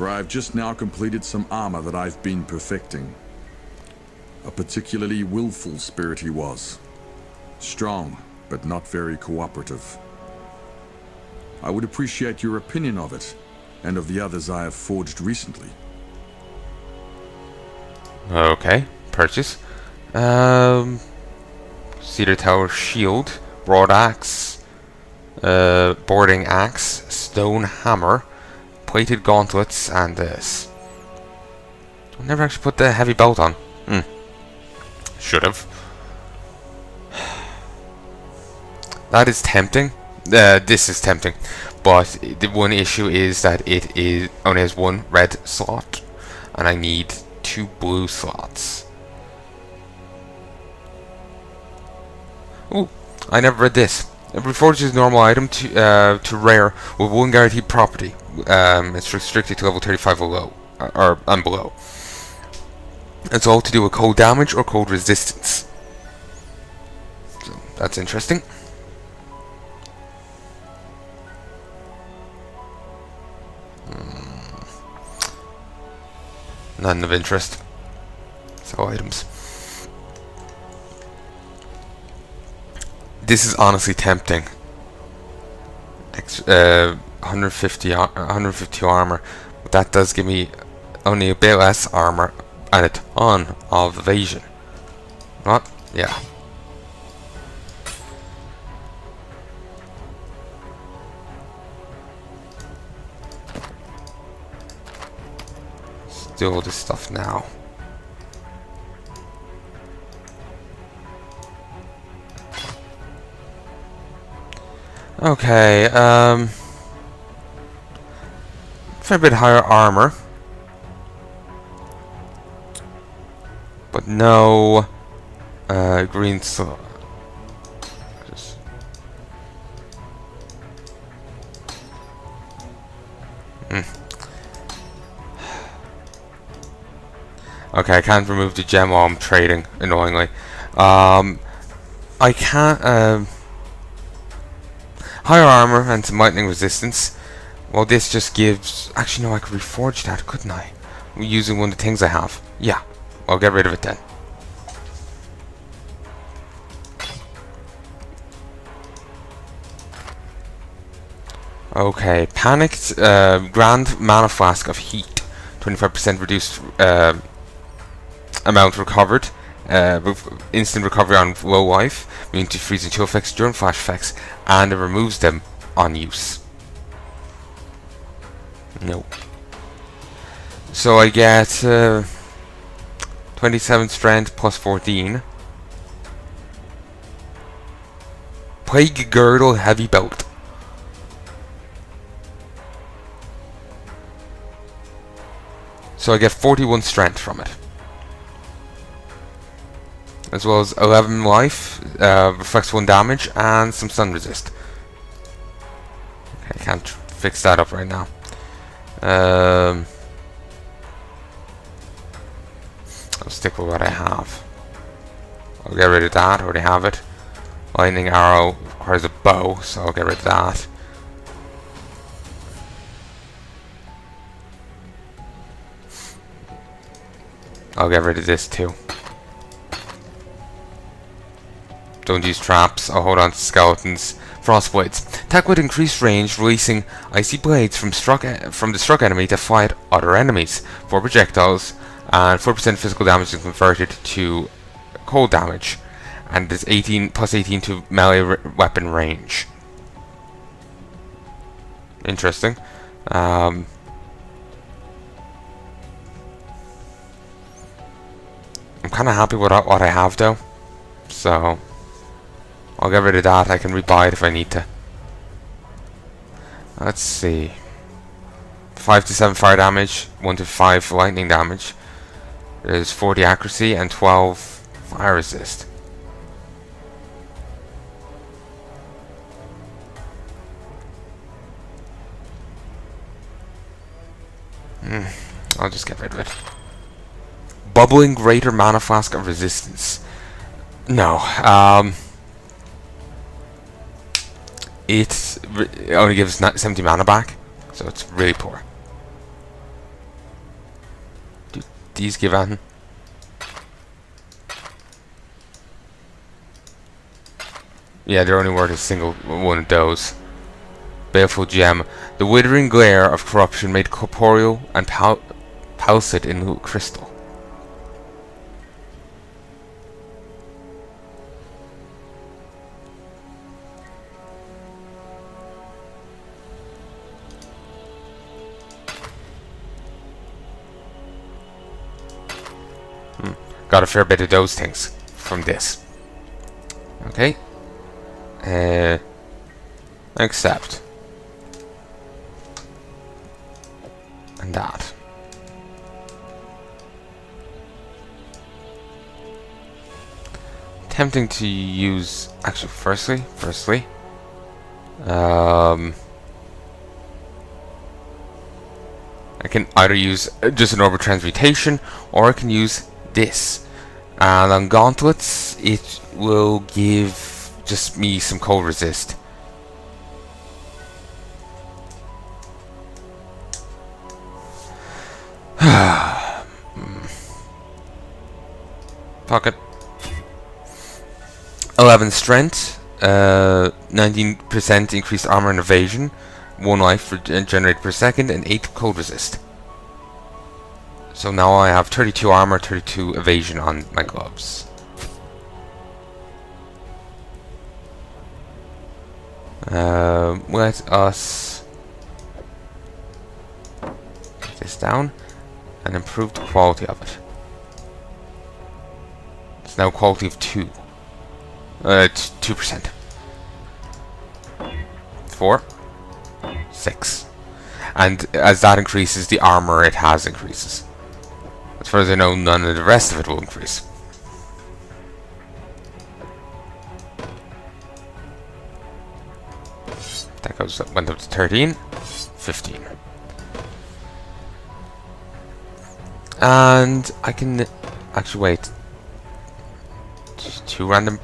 for I have just now completed some armor that I've been perfecting. A particularly willful spirit he was. Strong, but not very cooperative. I would appreciate your opinion of it, and of the others I have forged recently. Okay, purchase. Cedar Tower Shield, Broad Axe, Boarding Axe, Stone Hammer, Plated Gauntlets, and this. I never actually put the heavy belt on. Should have. That is tempting. This is tempting, but the one issue is that it only has one red slot, and I need 2 blue slots. Ooh, I never read this. Reforges normal item to rare with 1 guaranteed property. It's restricted to level 35 or and below. It's all to do with cold damage or cold resistance. So that's interesting. None of interest. So items. This is honestly tempting. 150 armor, but that does give me only a bit less armor and a ton of evasion. What? Yeah. Let's do all this stuff now. Okay, fair bit higher armor, but no green slot. Okay, I can't remove the gem while I'm trading, annoyingly. I can't, higher armor and some lightning resistance. Well, this just gives... Actually, no, I could reforge that, couldn't I? Using one of the things I have. Yeah, I'll get rid of it then. Okay, Panicked Grand Mana Flask of Heat. 25% reduced amount recovered. Instant recovery on low life, immune to freeze and chill effects during flash effects, and it removes them on use. No. So I get 27 strength plus 14. Plague Girdle Heavy Belt. So I get 41 strength from it. As well as 11 life, reflects 1 damage, and some stun resist. Okay, I can't fix that up right now. I'll stick with what I have. I'll get rid of that, I already have it. Lightning Arrow requires a bow, so I'll get rid of that. I'll get rid of this too. Don't use traps. I'll hold on to skeletons. Frostblades. Attack with increased range, releasing icy blades from the struck enemy to fly at other enemies. 4 projectiles, and 4% physical damage is converted to cold damage. And it's 18 plus 18 to melee weapon range. Interesting. I'm kind of happy with what I have though. So I'll get rid of that. I can rebuy it if I need to. Let's see. 5 to 7 fire damage, 1 to 5 lightning damage. There's 40 accuracy and 12 fire resist. I'll just get rid of it. Bubbling Greater Mana Flask of Resistance. No. It only gives 70 mana back, so it's really poor. these give anything? Yeah, they're only worth a single one of those. Baleful gem. The withering glare of corruption made corporeal and pulsate in crystal. Got a fair bit of those things from this. Okay. Accept. And that. Tempting to use... Actually, firstly... I can either use just an orbital transmutation, or I can use this. And on gauntlets, it will give just me some cold resist. Pocket. 11 strength, 19% increased armor and evasion, 1 life generated per second, and 8 cold resist. So now I have 32 armor, 32 evasion on my gloves. Let us take this down and improve the quality of it. It's now quality of 2. 2%. 4. 6. And as that increases, the armor it has increases. As far as I know, none of the rest of it will increase. That went up to 13. 15. And I can... Actually, wait. Just 2 random...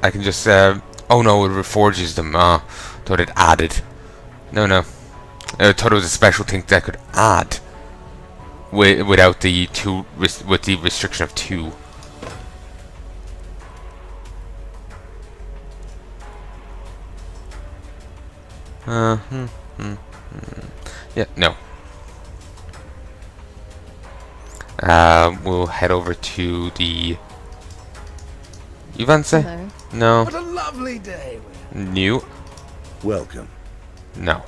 I can just... oh no, it reforges them. Thought it added. No. I thought it was a special thing that I could add. Without the with the restriction of 2. Yeah, no. We'll head over to the Ivanse? Hello. No. What a lovely day. New? Welcome. No.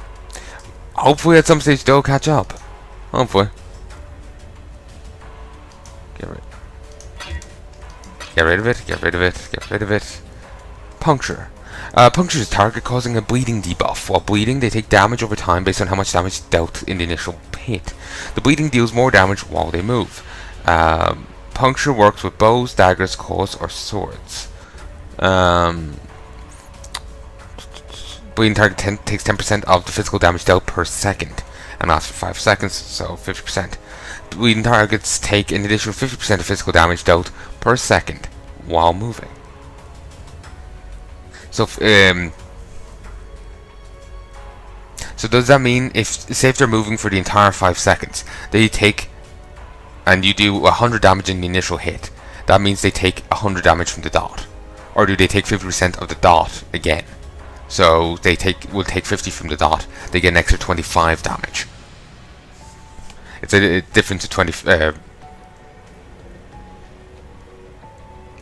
Hopefully at some stage they'll catch up. Hopefully. Get rid of it, get rid of it, get rid of it. Puncture. Puncture is target causing a bleeding debuff. While bleeding, they take damage over time based on how much damage dealt in the initial hit. The bleeding deals more damage while they move. Puncture works with bows, daggers, claws, or swords. Bleeding target takes 10% of the physical damage dealt per second and lasts for 5 seconds, so 50%. Bleeding targets take an additional 50% of physical damage dealt per second while moving. So, so does that mean say if they're moving for the entire 5 seconds, they take, and you do 100 damage in the initial hit, that means they take 100 damage from the dot, or do they take 50% of the dot again? So they will take 50 from the dot. They get an extra 25 damage. It's a difference of 20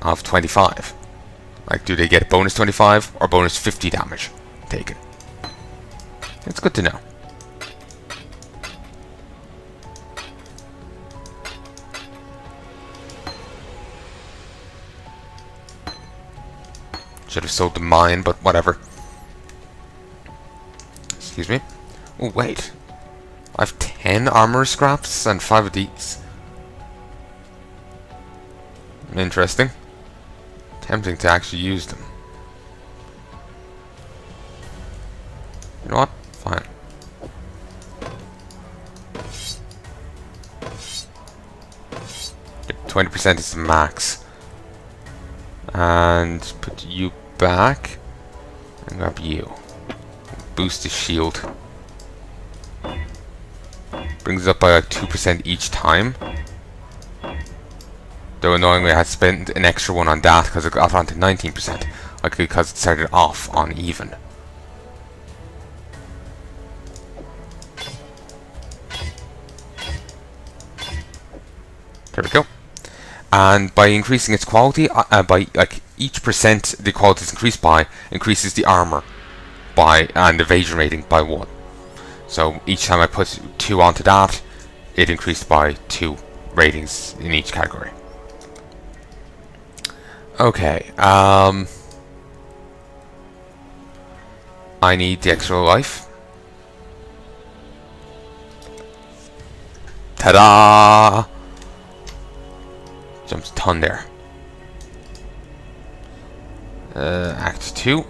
of 25. Like, do they get bonus 25 or bonus 50 damage taken? It's good to know. Should have sold the mine, but whatever. Excuse me. Oh, wait. I have 10 armor scraps and 5 of these. Interesting. Tempting to actually use them. You know what? Fine. Get 20% is the max. And put you back. And grab you. Boost the shield. Brings it up by like 2% each time. Though annoyingly I had spent an extra one on that because it got on to 19%. Like because it started off on even. There we go. And by increasing its quality, by like each percent the quality is increased by, increases the armor by and evasion rating by 1. So each time I put 2 onto that, it increased by 2 ratings in each category. Okay, I need the extra life. Ta-da! Jumps a ton there. Act 2.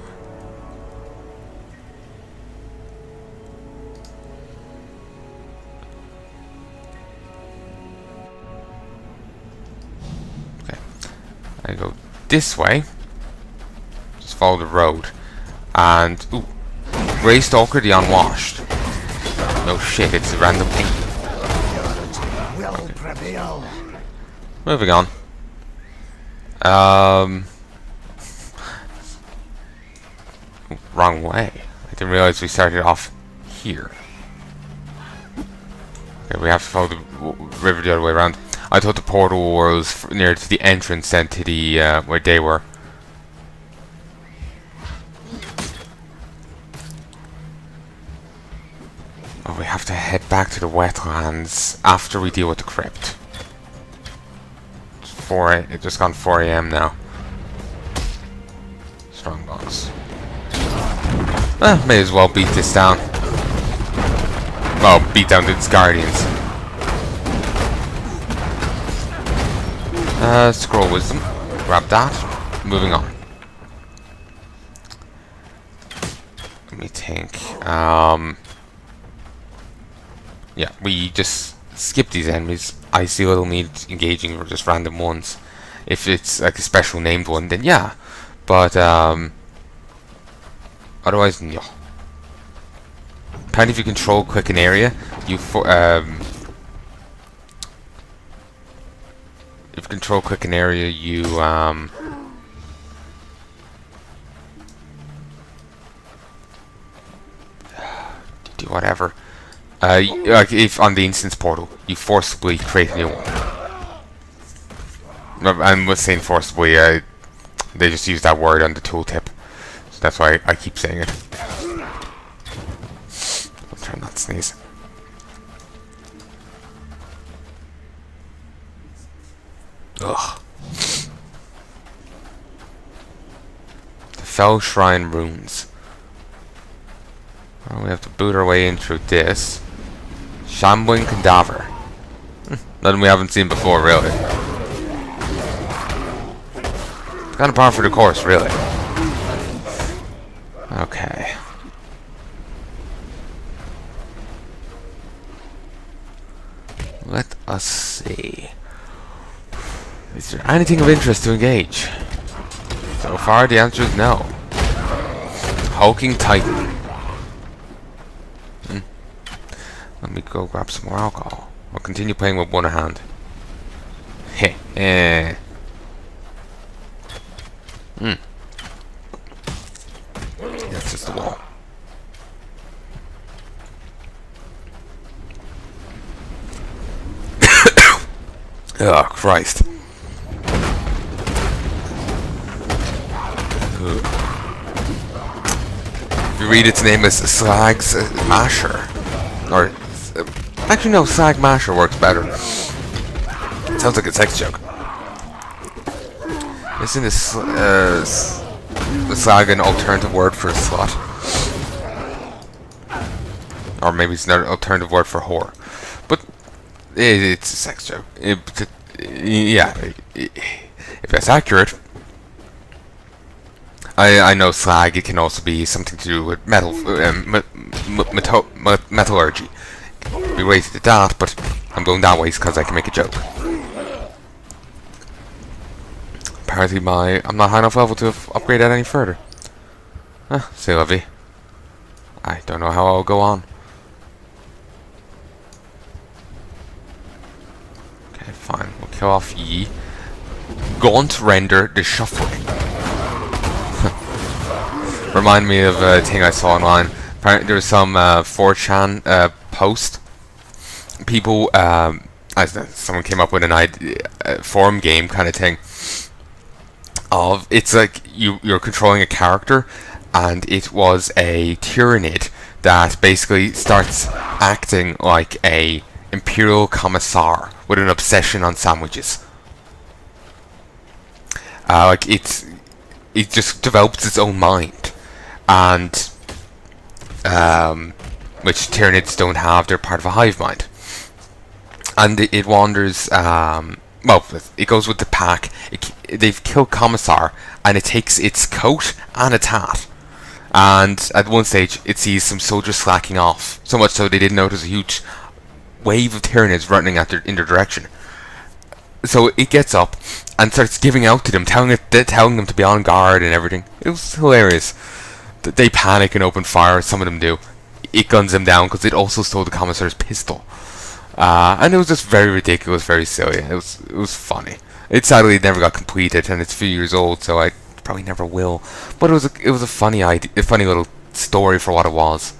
Okay. I go this way. Just follow the road. And, ooh. Grey Stalker the Unwashed. No shit, it's a random thing. Will prevail. Moving on. Wrong way. I didn't realize we started off here. Okay, we have to follow the river the other way around. I thought the portal was near to the entrance and to the where they were. Oh, we have to head back to the wetlands after we deal with the crypt. It's just gone 4 AM now. Strong box. May as well beat this down. Well, beat down its guardians. Scroll wisdom. Grab that. Moving on. Let me think. Yeah, we just skip these enemies. I see little need engaging for just random ones. If it's like a special named one, then yeah. But otherwise, no. Apparently, if you control click an area, you if you control click an area, you do whatever. Like if on the instance portal, you forcibly create a new one. I'm saying forcibly. They just use that word on the tooltip, so that's why I keep saying it. I'll try not to sneeze. Ugh. The Fell Shrine runes. Well, we have to boot our way in through this. Shambling Cadaver. Nothing we haven't seen before, really. Kind of par for the course, really. Okay. Let us see. Is there anything of interest to engage? So far, the answer is no. Hulking Titan. Let me go grab some more alcohol. I'll continue playing with one hand. Heh. That's just the wall. Oh, Christ. If you read its name as Slag's Masher. Or, actually no, Slag Masher works better. It sounds like a sex joke. Isn't the Slag an alternative word for slut? Or maybe it's an alternative word for whore. But it's a sex joke. Yeah, if that's accurate. I know slag, it can also be something to do with metal, metallurgy. Be related to that, but I'm going that way because I can make a joke. Apparently I'm not high enough level to upgrade that any further. C'est la vie. I don't know how I'll go on. Okay, fine. We'll kill off Yi. Gaunt render the shuffling. Remind me of a thing I saw online. Apparently there was some 4chan post. People, someone came up with an idea, forum game kind of thing. Of it's like you're controlling a character, and it was a Tyranid that basically starts acting like a imperial commissar with an obsession on sandwiches. Like it just develops its own mind, and which Tyranids don't have. They're part of a hive mind, and it wanders. Well, it goes with the pack. They've killed Commissar, and it takes its coat and its hat. And at one stage, it sees some soldiers slacking off, so much so they didn't notice a huge wave of Tyranids running in their direction. So it gets up and starts giving out to them, telling them to be on guard and everything. It was hilarious. They panic and open fire. Some of them do. It guns them down because it also stole the Commissar's pistol. And it was just very ridiculous, very silly. It was funny. It sadly never got completed, and it's a few years old, so I probably never will. But it was a funny idea, a funny little story for what it was.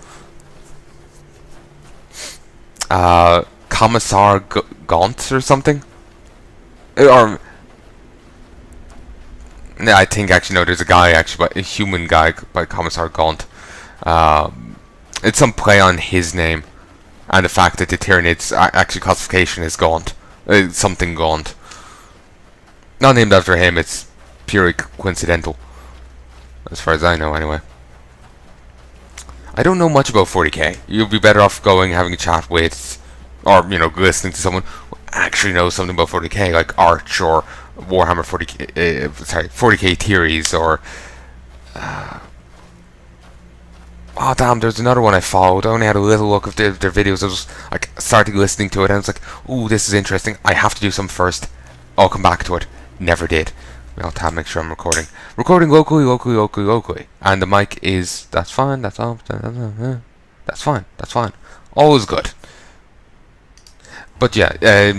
Commissar Gaunt or something, or yeah, I think actually no. There's a guy a human guy by Commissar Gaunt. It's some play on his name. And the fact that the Tyranid's actual classification is Gaunt. Something Gaunt. Not named after him, it's purely coincidental. As far as I know, anyway. I don't know much about 40k. You'll be better off having a chat with, or, listening to someone who actually knows something about 40k, like Arch or Warhammer 40k, 40k theories, or... oh damn, there's another one I followed. I only had a little look of their videos. I was like started listening to it and I was like, ooh, this is interesting. I have to do some first. I'll come back to it. Never did. I'll tab make sure I'm recording. Recording locally. And the mic is that's fine, that's all that's fine. Always good. But yeah, I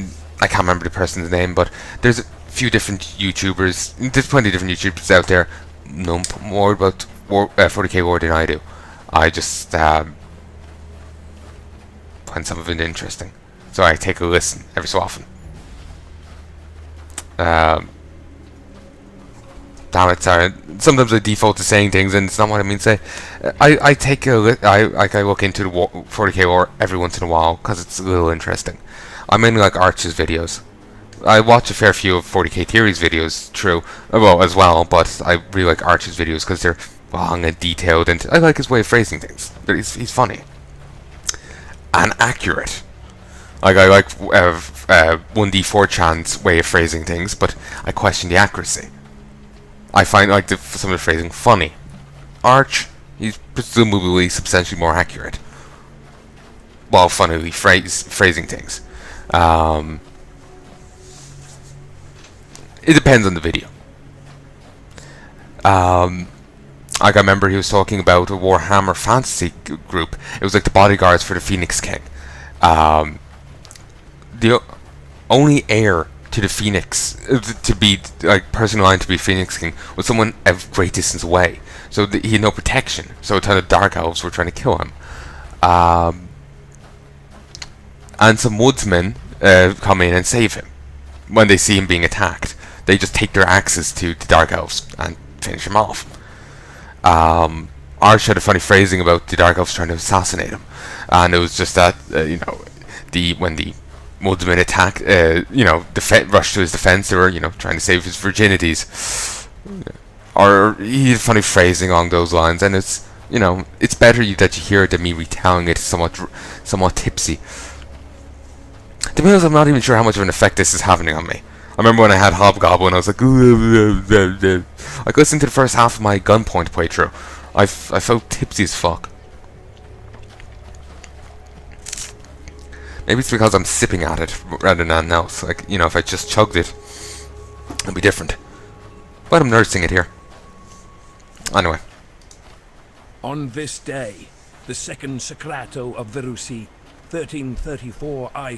can't remember the person's name, but there's a few different YouTubers. There's plenty of different YouTubers out there know more about 40k lore than I do. I just find some of it interesting, so I take a listen every so often. Damn it, sorry. Sometimes I default to saying things, and it's not what I mean to say. I take a I look into the 40k lore every once in a while because it's a little interesting. I mainly like Arch's videos. I watch a fair few of 40k theories videos, as well, but I really like Arch's videos because they're long and detailed, and I like his way of phrasing things. But he's funny and accurate. Like I like 1D4chan's way of phrasing things, but I question the accuracy. I find some of the phrasing funny. Arch, he's presumably substantially more accurate, while funnily phrasing things. It depends on the video. I remember he was talking about a Warhammer fantasy group. It was like the bodyguards for the Phoenix King. The only heir to the Phoenix, to be person in line to be Phoenix King, was someone a great distance away. So he had no protection. So a ton of dark elves were trying to kill him. And some woodsmen come in and save him when they see him being attacked. They just take their axes to the dark elves and finish him off. Arch had a funny phrasing about the dark elves trying to assassinate him, and it was just that when the woodsmen attacked, rushed to his defense, they were trying to save his virginities, or he had funny phrasing along those lines, and it's it's better that you hear it than me retelling it somewhat tipsy. To be honest, I'm not even sure how much of an effect this is having on me. I remember when I had Hobgoblin, I was like, listening to the first half of my Gunpoint playthrough, I felt tipsy as fuck. Maybe it's because I'm sipping at it rather than anything else. If I just chugged it, it'd be different. But I'm nursing it here. Anyway. On this day, the second Socrato of Verusi, 1334 I